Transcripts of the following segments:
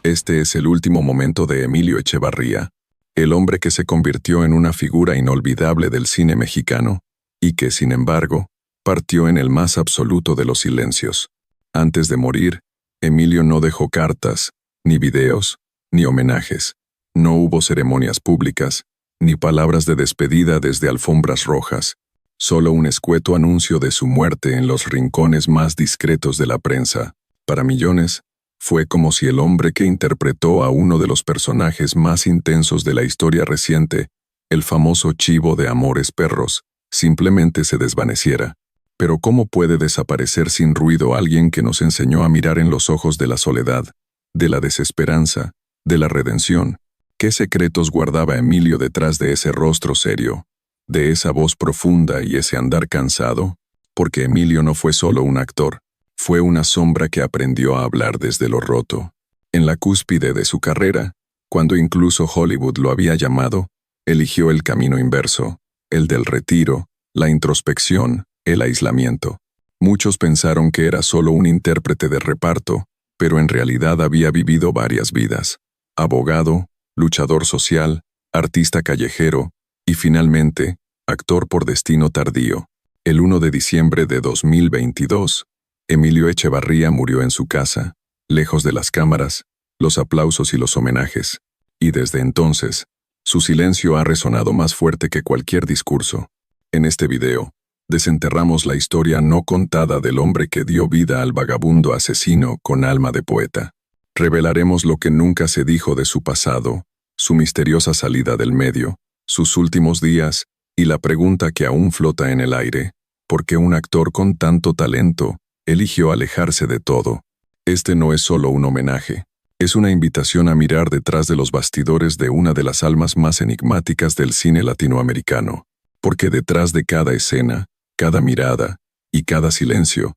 Este es el último momento de Emilio Echevarría, el hombre que se convirtió en una figura inolvidable del cine mexicano y que, sin embargo, partió en el más absoluto de los silencios. Antes de morir, Emilio no dejó cartas, ni videos, ni homenajes. No hubo ceremonias públicas, ni palabras de despedida desde alfombras rojas. Solo un escueto anuncio de su muerte en los rincones más discretos de la prensa. Para millones, fue como si el hombre que interpretó a uno de los personajes más intensos de la historia reciente, el famoso chivo de Amores Perros, simplemente se desvaneciera. Pero ¿cómo puede desaparecer sin ruido alguien que nos enseñó a mirar en los ojos de la soledad, de la desesperanza, de la redención? ¿Qué secretos guardaba Emilio detrás de ese rostro serio, de esa voz profunda y ese andar cansado? Porque Emilio no fue solo un actor, fue una sombra que aprendió a hablar desde lo roto. En la cúspide de su carrera, cuando incluso Hollywood lo había llamado, eligió el camino inverso, el del retiro, la introspección, el aislamiento. Muchos pensaron que era solo un intérprete de reparto, pero en realidad había vivido varias vidas. Abogado, luchador social, artista callejero y finalmente, actor por destino tardío. El 1 de diciembre de 2022, Emilio Echevarría murió en su casa, lejos de las cámaras, los aplausos y los homenajes. Y desde entonces, su silencio ha resonado más fuerte que cualquier discurso. En este video, desenterramos la historia no contada del hombre que dio vida al vagabundo asesino con alma de poeta. Revelaremos lo que nunca se dijo de su pasado, su misteriosa salida del medio, sus últimos días y la pregunta que aún flota en el aire: ¿por qué un actor con tanto talento eligió alejarse de todo? Este no es solo un homenaje, es una invitación a mirar detrás de los bastidores de una de las almas más enigmáticas del cine latinoamericano, porque detrás de cada escena, cada mirada y cada silencio,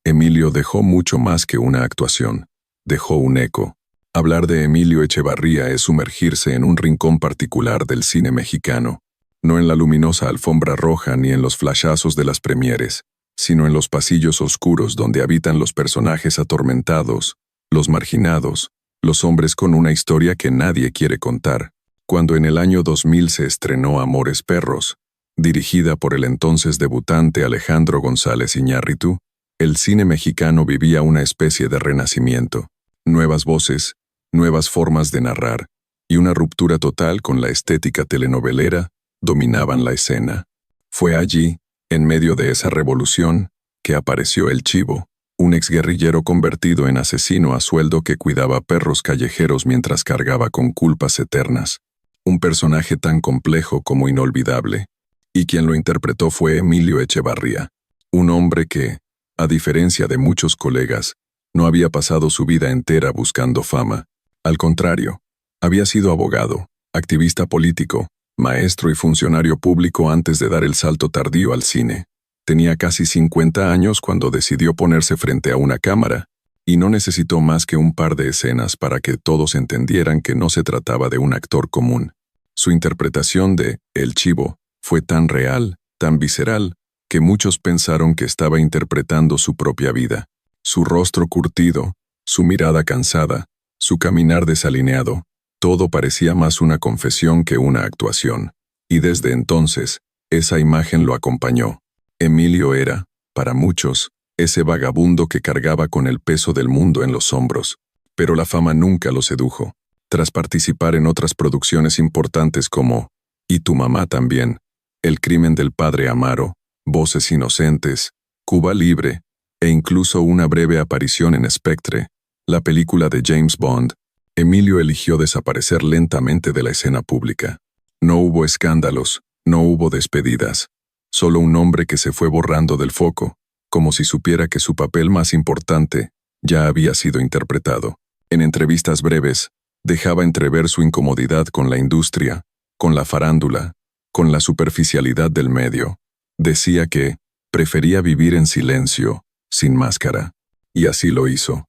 Emilio dejó mucho más que una actuación, dejó un eco. Hablar de Emilio Echevarría es sumergirse en un rincón particular del cine mexicano, no en la luminosa alfombra roja ni en los flashazos de las premieres, sino en los pasillos oscuros donde habitan los personajes atormentados, los marginados, los hombres con una historia que nadie quiere contar. Cuando en el año 2000 se estrenó Amores Perros, dirigida por el entonces debutante Alejandro González Iñárritu, el cine mexicano vivía una especie de renacimiento. Nuevas voces, nuevas formas de narrar y una ruptura total con la estética telenovelera dominaban la escena. Fue allí, en medio de esa revolución, que apareció el Chivo, un exguerrillero convertido en asesino a sueldo que cuidaba perros callejeros mientras cargaba con culpas eternas. Un personaje tan complejo como inolvidable. Y quien lo interpretó fue Emilio Echevarría, un hombre que, a diferencia de muchos colegas, no había pasado su vida entera buscando fama. Al contrario, había sido abogado, activista político, maestro y funcionario público antes de dar el salto tardío al cine. Tenía casi 50 años cuando decidió ponerse frente a una cámara, y no necesitó más que un par de escenas para que todos entendieran que no se trataba de un actor común. Su interpretación de El Chivo fue tan real, tan visceral, que muchos pensaron que estaba interpretando su propia vida. Su rostro curtido, su mirada cansada, su caminar desalineado, todo parecía más una confesión que una actuación. Y desde entonces, esa imagen lo acompañó. Emilio era, para muchos, ese vagabundo que cargaba con el peso del mundo en los hombros. Pero la fama nunca lo sedujo. Tras participar en otras producciones importantes como Y tu mamá también, El crimen del padre Amaro, Voces inocentes, Cuba Libre, e incluso una breve aparición en Spectre, la película de James Bond, Emilio eligió desaparecer lentamente de la escena pública. No hubo escándalos, no hubo despedidas, solo un hombre que se fue borrando del foco, como si supiera que su papel más importante ya había sido interpretado. En entrevistas breves, dejaba entrever su incomodidad con la industria, con la farándula, con la superficialidad del medio. Decía que prefería vivir en silencio, sin máscara. Y así lo hizo.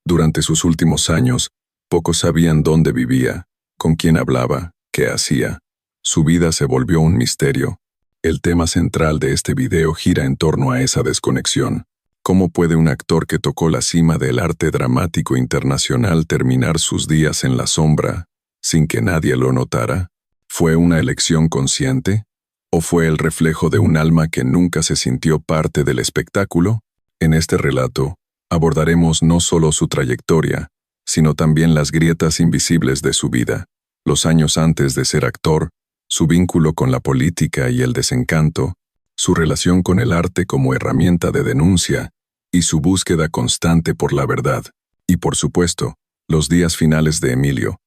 Durante sus últimos años, pocos sabían dónde vivía, con quién hablaba, qué hacía. Su vida se volvió un misterio. El tema central de este video gira en torno a esa desconexión. ¿Cómo puede un actor que tocó la cima del arte dramático internacional terminar sus días en la sombra, sin que nadie lo notara? ¿Fue una elección consciente? ¿O fue el reflejo de un alma que nunca se sintió parte del espectáculo? En este relato, abordaremos no solo su trayectoria, sino también las grietas invisibles de su vida, los años antes de ser actor, su vínculo con la política y el desencanto, su relación con el arte como herramienta de denuncia y su búsqueda constante por la verdad. Y por supuesto, los días finales de Emilio,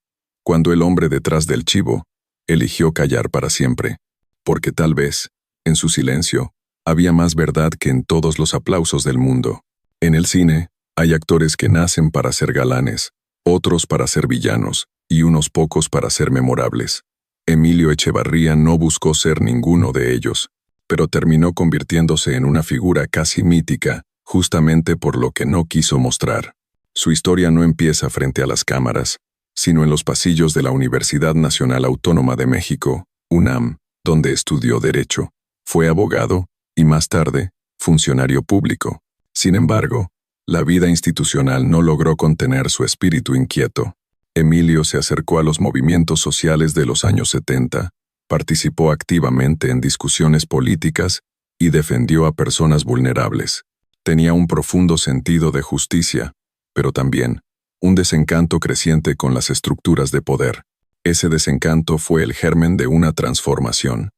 cuando el hombre detrás del chivo eligió callar para siempre, porque tal vez, en su silencio, había más verdad que en todos los aplausos del mundo. En el cine, hay actores que nacen para ser galanes, otros para ser villanos, y unos pocos para ser memorables. Emilio Echevarría no buscó ser ninguno de ellos, pero terminó convirtiéndose en una figura casi mítica, justamente por lo que no quiso mostrar. Su historia no empieza frente a las cámaras, sino en los pasillos de la Universidad Nacional Autónoma de México, UNAM, donde estudió Derecho, fue abogado y más tarde, funcionario público. Sin embargo, la vida institucional no logró contener su espíritu inquieto. Emilio se acercó a los movimientos sociales de los años 70, participó activamente en discusiones políticas y defendió a personas vulnerables. Tenía un profundo sentido de justicia, pero también un desencanto creciente con las estructuras de poder. Ese desencanto fue el germen de una transformación.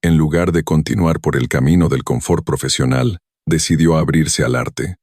En lugar de continuar por el camino del confort profesional, decidió abrirse al arte.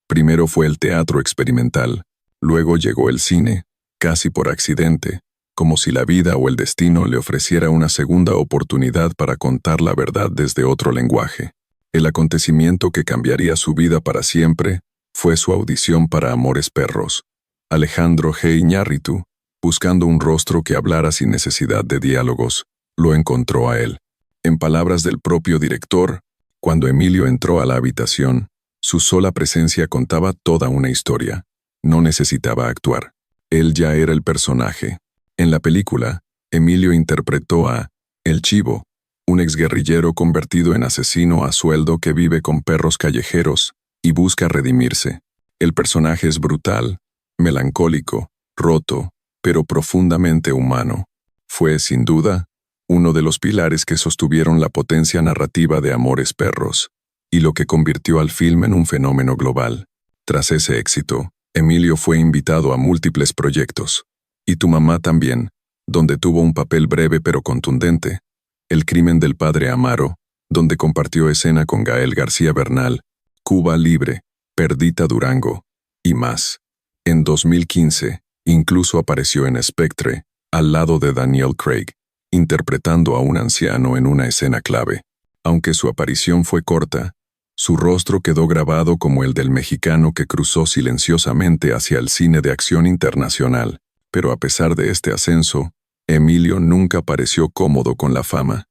Primero fue el teatro experimental, luego llegó el cine, casi por accidente, como si la vida o el destino le ofreciera una segunda oportunidad para contar la verdad desde otro lenguaje. El acontecimiento que cambiaría su vida para siempre fue su audición para Amores Perros. Alejandro G. Iñárritu, buscando un rostro que hablara sin necesidad de diálogos, lo encontró a él. En palabras del propio director, cuando Emilio entró a la habitación, su sola presencia contaba toda una historia. No necesitaba actuar. Él ya era el personaje. En la película, Emilio interpretó a El Chivo, un exguerrillero convertido en asesino a sueldo que vive con perros callejeros y busca redimirse. El personaje es brutal, melancólico, roto, pero profundamente humano. Fue, sin duda, uno de los pilares que sostuvieron la potencia narrativa de Amores Perros, y lo que convirtió al film en un fenómeno global. Tras ese éxito, Emilio fue invitado a múltiples proyectos. Y Tu mamá también, donde tuvo un papel breve pero contundente. El crimen del padre Amaro, donde compartió escena con Gael García Bernal, Cuba Libre, Perdita Durango, y más. En 2015, incluso apareció en Spectre, al lado de Daniel Craig, interpretando a un anciano en una escena clave. Aunque su aparición fue corta, su rostro quedó grabado como el del mexicano que cruzó silenciosamente hacia el cine de acción internacional. Pero a pesar de este ascenso, Emilio nunca pareció cómodo con la fama.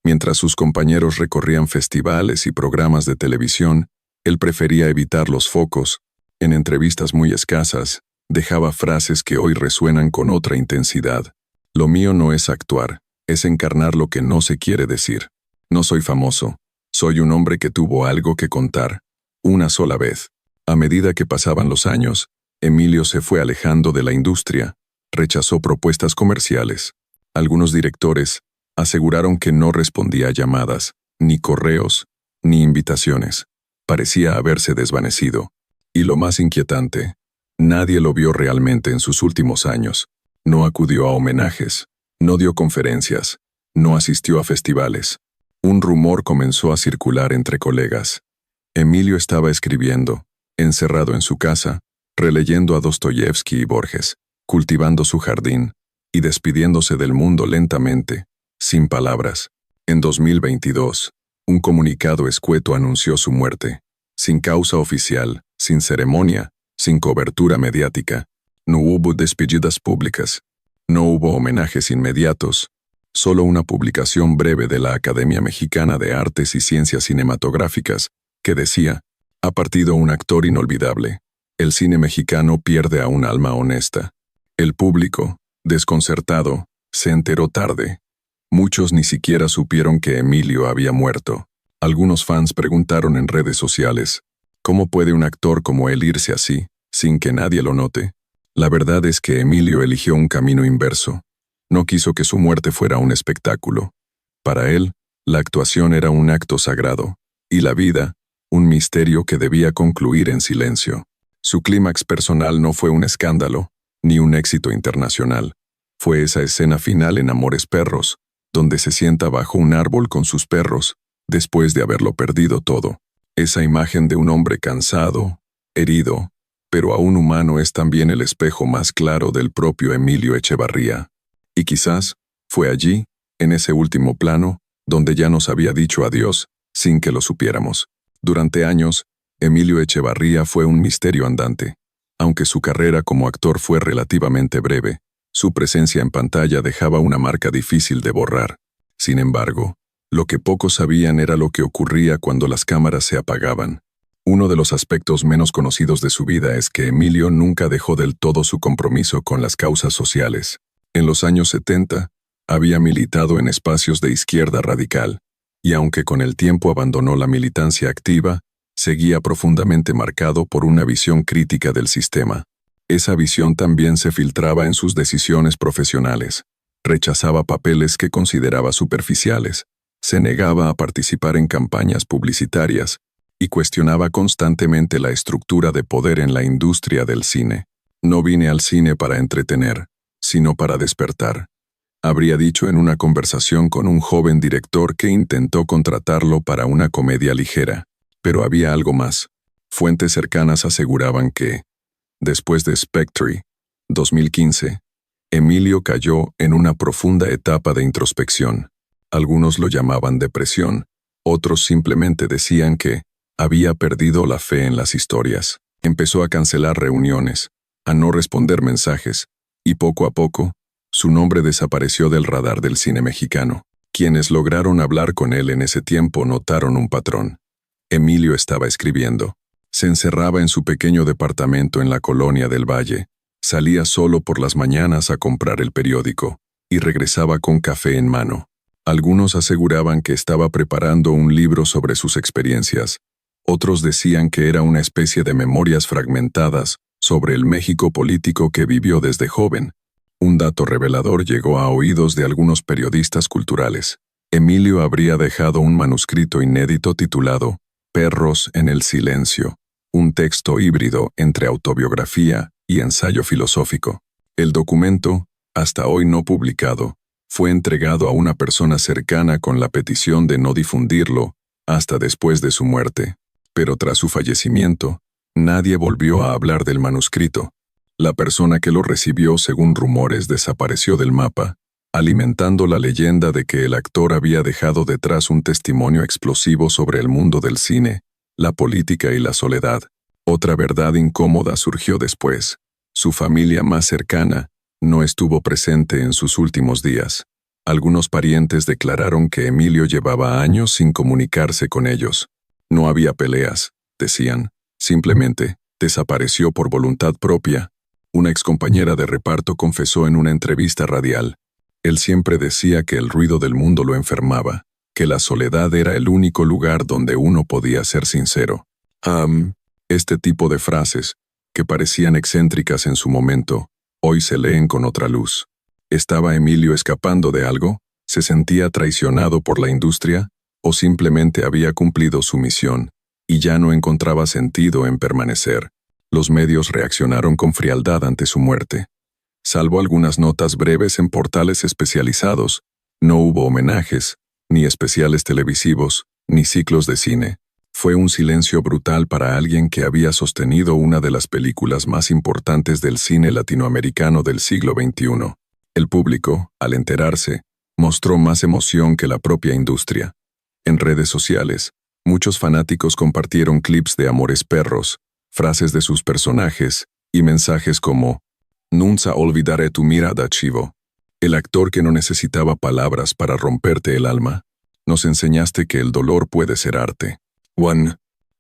Mientras sus compañeros recorrían festivales y programas de televisión, él prefería evitar los focos. En entrevistas muy escasas, dejaba frases que hoy resuenan con otra intensidad. Lo mío no es actuar, es encarnar lo que no se quiere decir. No soy famoso, soy un hombre que tuvo algo que contar, una sola vez. A medida que pasaban los años, Emilio se fue alejando de la industria, rechazó propuestas comerciales. Algunos directores aseguraron que no respondía a llamadas, ni correos, ni invitaciones. Parecía haberse desvanecido. Y lo más inquietante, nadie lo vio realmente en sus últimos años. No acudió a homenajes, no dio conferencias, no asistió a festivales. Un rumor comenzó a circular entre colegas. Emilio estaba escribiendo, encerrado en su casa, releyendo a Dostoyevsky y Borges, cultivando su jardín y despidiéndose del mundo lentamente, sin palabras. En 2022, un comunicado escueto anunció su muerte, sin causa oficial, sin ceremonia, sin cobertura mediática. No hubo despedidas públicas, no hubo homenajes inmediatos, solo una publicación breve de la Academia Mexicana de Artes y Ciencias Cinematográficas, que decía: ha partido un actor inolvidable. El cine mexicano pierde a un alma honesta. El público, desconcertado, se enteró tarde. Muchos ni siquiera supieron que Emilio había muerto. Algunos fans preguntaron en redes sociales: ¿Cómo puede un actor como él irse así, sin que nadie lo note? La verdad es que Emilio eligió un camino inverso. No quiso que su muerte fuera un espectáculo. Para él, la actuación era un acto sagrado, y la vida, un misterio que debía concluir en silencio. Su clímax personal no fue un escándalo, ni un éxito internacional. Fue esa escena final en Amores Perros, donde se sienta bajo un árbol con sus perros, después de haberlo perdido todo. Esa imagen de un hombre cansado, herido, pero aún humano es también el espejo más claro del propio Emilio Echevarría. Y quizás, fue allí, en ese último plano, donde ya nos había dicho adiós, sin que lo supiéramos. Durante años, Emilio Echevarría fue un misterio andante. Aunque su carrera como actor fue relativamente breve, su presencia en pantalla dejaba una marca difícil de borrar. Sin embargo, lo que pocos sabían era lo que ocurría cuando las cámaras se apagaban. Uno de los aspectos menos conocidos de su vida es que Emilio nunca dejó del todo su compromiso con las causas sociales. En los años 70, había militado en espacios de izquierda radical, y aunque con el tiempo abandonó la militancia activa, seguía profundamente marcado por una visión crítica del sistema. Esa visión también se filtraba en sus decisiones profesionales. Rechazaba papeles que consideraba superficiales, se negaba a participar en campañas publicitarias y cuestionaba constantemente la estructura de poder en la industria del cine. No vine al cine para entretener, sino para despertar, habría dicho en una conversación con un joven director que intentó contratarlo para una comedia ligera. Pero había algo más. Fuentes cercanas aseguraban que, después de Spectre, 2015, Emilio cayó en una profunda etapa de introspección. Algunos lo llamaban depresión, otros simplemente decían que había perdido la fe en las historias. Empezó a cancelar reuniones, a no responder mensajes, y poco a poco, su nombre desapareció del radar del cine mexicano. Quienes lograron hablar con él en ese tiempo notaron un patrón. Emilio estaba escribiendo. Se encerraba en su pequeño departamento en la colonia del Valle, salía solo por las mañanas a comprar el periódico, y regresaba con café en mano. Algunos aseguraban que estaba preparando un libro sobre sus experiencias. Otros decían que era una especie de memorias fragmentadas sobre el México político que vivió desde joven. Un dato revelador llegó a oídos de algunos periodistas culturales. Emilio habría dejado un manuscrito inédito titulado Perros en el silencio, un texto híbrido entre autobiografía y ensayo filosófico. El documento, hasta hoy no publicado, fue entregado a una persona cercana con la petición de no difundirlo hasta después de su muerte. Pero tras su fallecimiento, nadie volvió a hablar del manuscrito. La persona que lo recibió, según rumores, desapareció del mapa, alimentando la leyenda de que el actor había dejado detrás un testimonio explosivo sobre el mundo del cine, la política y la soledad. Otra verdad incómoda surgió después. Su familia más cercana no estuvo presente en sus últimos días. Algunos parientes declararon que Emilio llevaba años sin comunicarse con ellos. No había peleas, decían, simplemente desapareció por voluntad propia. Una excompañera de reparto confesó en una entrevista radial. Él siempre decía que el ruido del mundo lo enfermaba, que la soledad era el único lugar donde uno podía ser sincero. Este tipo de frases, que parecían excéntricas en su momento, hoy se leen con otra luz. ¿Estaba Emilio escapando de algo? ¿Se sentía traicionado por la industria? ¿O simplemente había cumplido su misión y ya no encontraba sentido en permanecer? Los medios reaccionaron con frialdad ante su muerte. Salvo algunas notas breves en portales especializados, no hubo homenajes, ni especiales televisivos, ni ciclos de cine. Fue un silencio brutal para alguien que había sostenido una de las películas más importantes del cine latinoamericano del siglo XXI. El público, al enterarse, mostró más emoción que la propia industria. En redes sociales, muchos fanáticos compartieron clips de Amores Perros, frases de sus personajes y mensajes como «Nunca olvidaré tu mirada, Chivo». El actor que no necesitaba palabras para romperte el alma. Nos enseñaste que el dolor puede ser arte.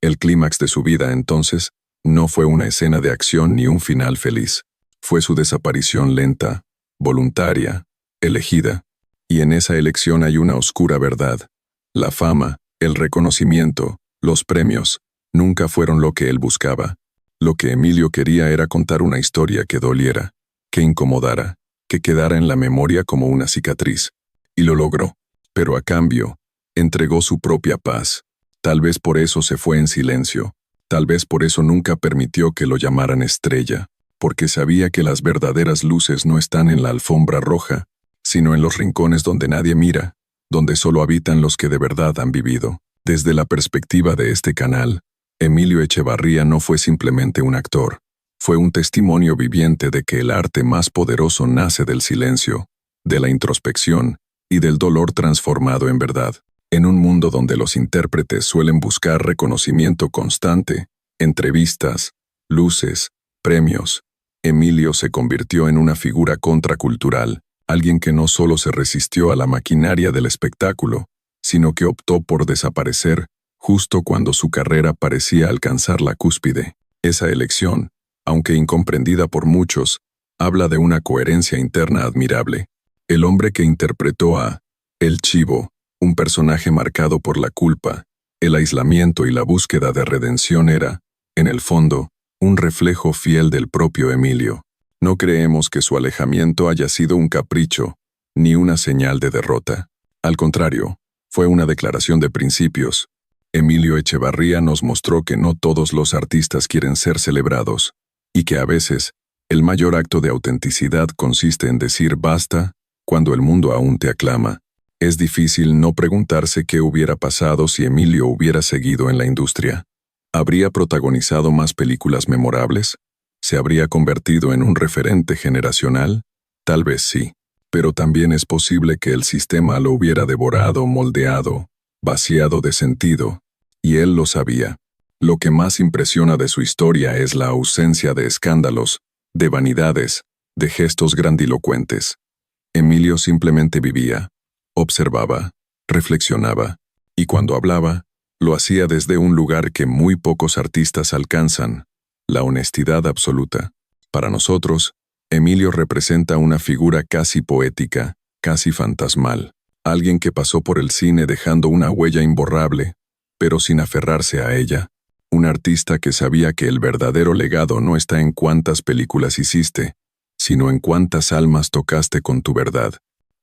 El clímax de su vida, entonces, no fue una escena de acción ni un final feliz. Fue su desaparición lenta, voluntaria, elegida. Y en esa elección hay una oscura verdad. La fama, el reconocimiento, los premios, nunca fueron lo que él buscaba. Lo que Emilio quería era contar una historia que doliera, que incomodara, que quedara en la memoria como una cicatriz. Y lo logró. Pero a cambio, entregó su propia paz. Tal vez por eso se fue en silencio. Tal vez por eso nunca permitió que lo llamaran estrella, porque sabía que las verdaderas luces no están en la alfombra roja, sino en los rincones donde nadie mira, donde solo habitan los que de verdad han vivido. Desde la perspectiva de este canal, Emilio Echevarría no fue simplemente un actor, fue un testimonio viviente de que el arte más poderoso nace del silencio, de la introspección y del dolor transformado en verdad. En un mundo donde los intérpretes suelen buscar reconocimiento constante, entrevistas, luces, premios, Emilio se convirtió en una figura contracultural, alguien que no solo se resistió a la maquinaria del espectáculo, sino que optó por desaparecer justo cuando su carrera parecía alcanzar la cúspide. Esa elección, aunque incomprendida por muchos, habla de una coherencia interna admirable. El hombre que interpretó a El Chivo, un personaje marcado por la culpa, el aislamiento y la búsqueda de redención era, en el fondo, un reflejo fiel del propio Emilio. No creemos que su alejamiento haya sido un capricho, ni una señal de derrota. Al contrario, fue una declaración de principios. Emilio Echevarría nos mostró que no todos los artistas quieren ser celebrados, y que a veces, el mayor acto de autenticidad consiste en decir basta cuando el mundo aún te aclama. Es difícil no preguntarse qué hubiera pasado si Emilio hubiera seguido en la industria. ¿Habría protagonizado más películas memorables? ¿Se habría convertido en un referente generacional? Tal vez sí, pero también es posible que el sistema lo hubiera devorado, moldeado, vaciado de sentido, y él lo sabía. Lo que más impresiona de su historia es la ausencia de escándalos, de vanidades, de gestos grandilocuentes. Emilio simplemente vivía, observaba, reflexionaba, y cuando hablaba, lo hacía desde un lugar que muy pocos artistas alcanzan, la honestidad absoluta. Para nosotros, Emilio representa una figura casi poética, casi fantasmal, alguien que pasó por el cine dejando una huella imborrable, pero sin aferrarse a ella, un artista que sabía que el verdadero legado no está en cuántas películas hiciste, sino en cuántas almas tocaste con tu verdad.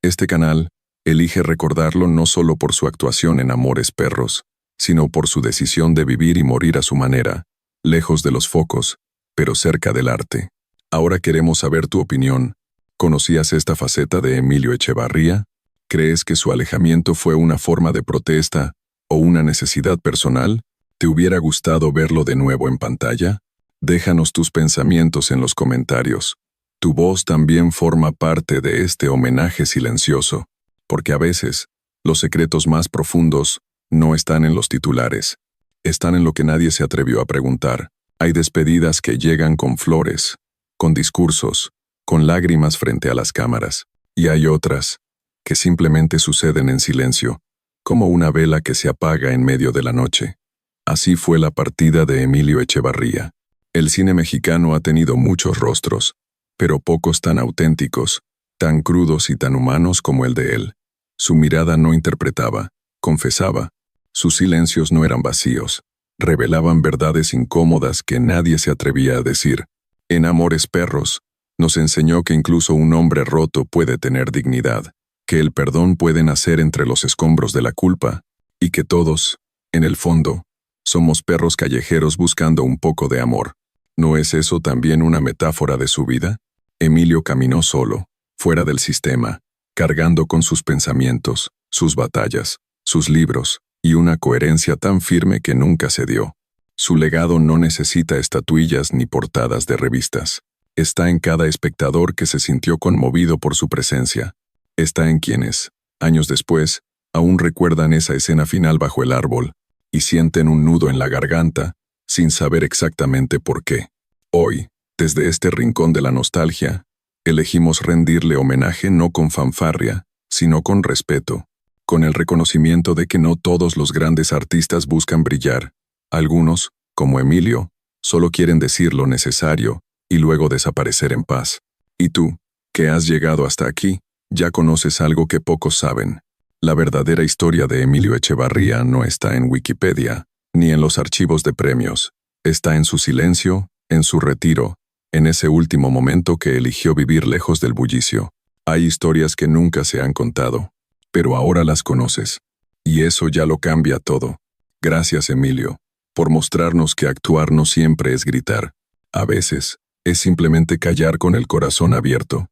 Este canal elige recordarlo no solo por su actuación en Amores Perros, sino por su decisión de vivir y morir a su manera, lejos de los focos, pero cerca del arte. Ahora queremos saber tu opinión. ¿Conocías esta faceta de Emilio Echevarría? ¿Crees que su alejamiento fue una forma de protesta o una necesidad personal? ¿Te hubiera gustado verlo de nuevo en pantalla? Déjanos tus pensamientos en los comentarios. Tu voz también forma parte de este homenaje silencioso, porque a veces, los secretos más profundos no están en los titulares, están en lo que nadie se atrevió a preguntar. Hay despedidas que llegan con flores, con discursos, con lágrimas frente a las cámaras, y hay otras que simplemente suceden en silencio, como una vela que se apaga en medio de la noche. Así fue la partida de Emilio Echevarría. El cine mexicano ha tenido muchos rostros, pero pocos tan auténticos, tan crudos y tan humanos como el de él. Su mirada no interpretaba, confesaba. Sus silencios no eran vacíos, revelaban verdades incómodas que nadie se atrevía a decir. En Amores Perros, nos enseñó que incluso un hombre roto puede tener dignidad, que el perdón puede nacer entre los escombros de la culpa, y que todos, en el fondo, somos perros callejeros buscando un poco de amor. ¿No es eso también una metáfora de su vida? Emilio caminó solo, fuera del sistema, cargando con sus pensamientos, sus batallas, sus libros, y una coherencia tan firme que nunca cedió. Su legado no necesita estatuillas ni portadas de revistas. Está en cada espectador que se sintió conmovido por su presencia. Está en quienes, años después, aún recuerdan esa escena final bajo el árbol, y sienten un nudo en la garganta, sin saber exactamente por qué. Hoy, desde este rincón de la nostalgia, elegimos rendirle homenaje no con fanfarria, sino con respeto, con el reconocimiento de que no todos los grandes artistas buscan brillar. Algunos, como Emilio, solo quieren decir lo necesario y luego desaparecer en paz. Y tú, que has llegado hasta aquí, ya conoces algo que pocos saben. La verdadera historia de Emilio Echevarría no está en Wikipedia, ni en los archivos de premios. Está en su silencio, en su retiro, en ese último momento que eligió vivir lejos del bullicio. Hay historias que nunca se han contado, pero ahora las conoces. Y eso ya lo cambia todo. Gracias, Emilio, por mostrarnos que actuar no siempre es gritar. A veces, es simplemente callar con el corazón abierto.